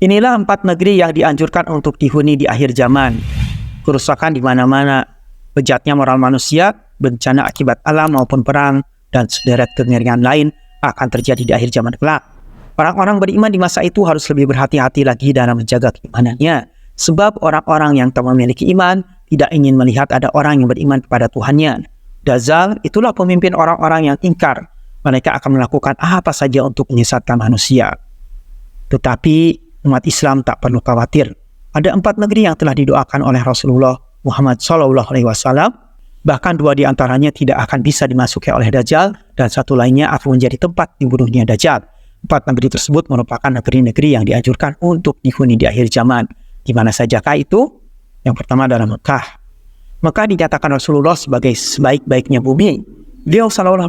Inilah 4 negeri yang dianjurkan untuk dihuni di akhir zaman. Kerusakan di mana-mana, bejatnya moral manusia, bencana akibat alam maupun perang, dan sederet kengerian lain akan terjadi di akhir zaman kelak. Orang-orang beriman di masa itu harus lebih berhati-hati lagi dalam menjaga keimanannya. Sebab orang-orang yang tak memiliki iman tidak ingin melihat ada orang yang beriman kepada Tuhannya. Dajjal itulah pemimpin orang-orang yang ingkar. Mereka akan melakukan apa saja untuk menyesatkan manusia. Tetapi umat Islam tak perlu khawatir. Ada 4 negeri yang telah didoakan oleh Rasulullah Muhammad SAW. Bahkan 2 di antaranya tidak akan bisa dimasuki oleh Dajjal, dan 1 lainnya akan menjadi tempat dibunuhnya Dajjal. 4 negeri tersebut merupakan negeri-negeri yang dianjurkan untuk dihuni di akhir zaman. Di mana sajakah itu? Yang pertama adalah Mekah. Mekah dinyatakan Rasulullah sebagai sebaik-baiknya bumi. Beliau SAW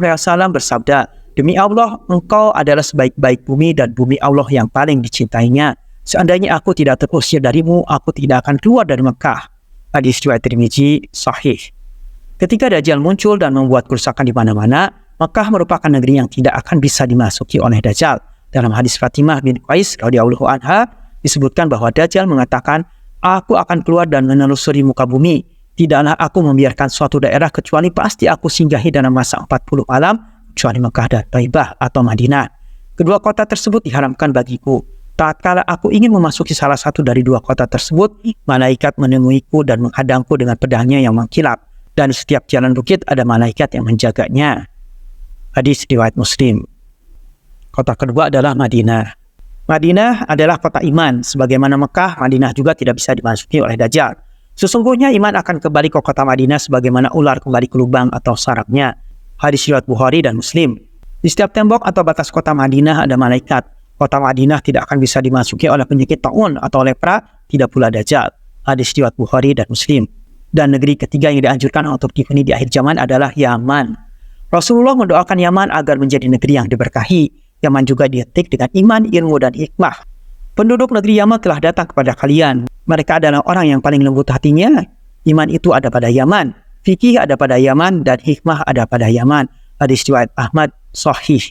bersabda, "Demi Allah, engkau adalah sebaik-baik bumi dan bumi Allah yang paling dicintainya. Seandainya aku tidak terusir darimu, aku tidak akan keluar dari Mekah." Hadis riwayat Tirmizi sahih. Ketika Dajjal muncul dan membuat kerusakan di mana-mana, Mekah merupakan negeri yang tidak akan bisa dimasuki oleh Dajjal. Dalam hadis Fatimah bin Qais radhiyallahu anha disebutkan bahwa Dajjal mengatakan, "Aku akan keluar dan menelusuri muka bumi. Tidaklah aku membiarkan suatu daerah kecuali pasti aku singgahi dalam masa 40 malam, kecuali Mekah dan Taibah atau Madinah. Kedua kota tersebut diharamkan bagiku. Tatkala aku ingin memasuki salah satu dari 2 kota tersebut, malaikat menemuiku dan menghadangku dengan pedangnya yang mengkilap. Dan setiap jalan bukit ada malaikat yang menjaganya." Hadis riwayat Muslim. Kota kedua adalah Madinah. Madinah adalah kota iman. Sebagaimana Mekah, Madinah juga tidak bisa dimasuki oleh Dajjal. Sesungguhnya iman akan kembali ke kota Madinah sebagaimana ular kembali ke lubang atau sarangnya. Hadis riwayat Bukhari dan Muslim. Di setiap tembok atau batas kota Madinah ada malaikat. Kota Madinah tidak akan bisa dimasuki oleh penyakit taun atau lepra, tidak pula Dajjal. Hadis riwayat Bukhari dan Muslim. Dan negeri ketiga yang dianjurkan untuk dihuni di akhir zaman adalah Yaman. Rasulullah mendoakan Yaman agar menjadi negeri yang diberkahi. Yaman juga didetik dengan iman, ilmu, dan hikmah. Penduduk negeri Yaman telah datang kepada kalian. Mereka adalah orang yang paling lembut hatinya. Iman itu ada pada Yaman, fikih ada pada Yaman, dan hikmah ada pada Yaman. Hadis riwayat Ahmad sahih.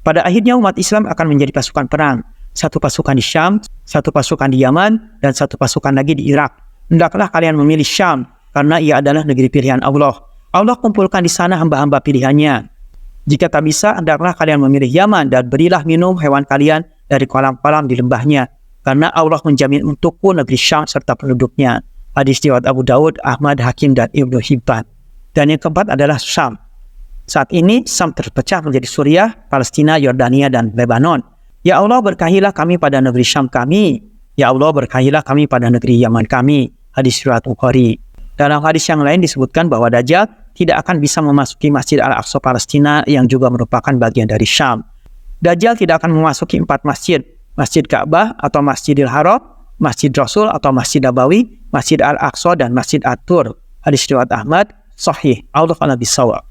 Pada akhirnya umat Islam akan menjadi pasukan perang. 1 pasukan di Syam, 1 pasukan di Yaman, dan 1 pasukan lagi di Irak. Hendaklah kalian memilih Syam, karena ia adalah negeri pilihan Allah. Allah kumpulkan di sana hamba-hamba pilihannya. Jika tak bisa, hendaklah kalian memilih Yaman dan berilah minum hewan kalian dari kolam-kolam di lembahnya. Karena Allah menjamin untukku negeri Syam serta penduduknya. Hadis riwayat Abu Daud, Ahmad, Hakim, dan Ibnu Hibban. Dan yang keempat adalah Syam. Saat ini, Syam terpecah menjadi Suriah, Palestina, Yordania, dan Lebanon. Ya Allah, berkahilah kami pada negeri Syam kami. Ya Allah, berkahilah kami pada negeri Yaman kami. Hadis riwayat Bukhari. Dalam hadis yang lain disebutkan bahwa Dajjal tidak akan bisa memasuki Masjid Al-Aqsa Palestina yang juga merupakan bagian dari Syam. Dajjal tidak akan memasuki 4 masjid, Masjid Ka'bah atau Masjidil Haram, Masjid Rasul atau Masjid Nabawi, Masjid Al-Aqsa, dan Masjid At-Tur. Hadis riwayat Ahmad sahih. Allahu a'lam bishawab.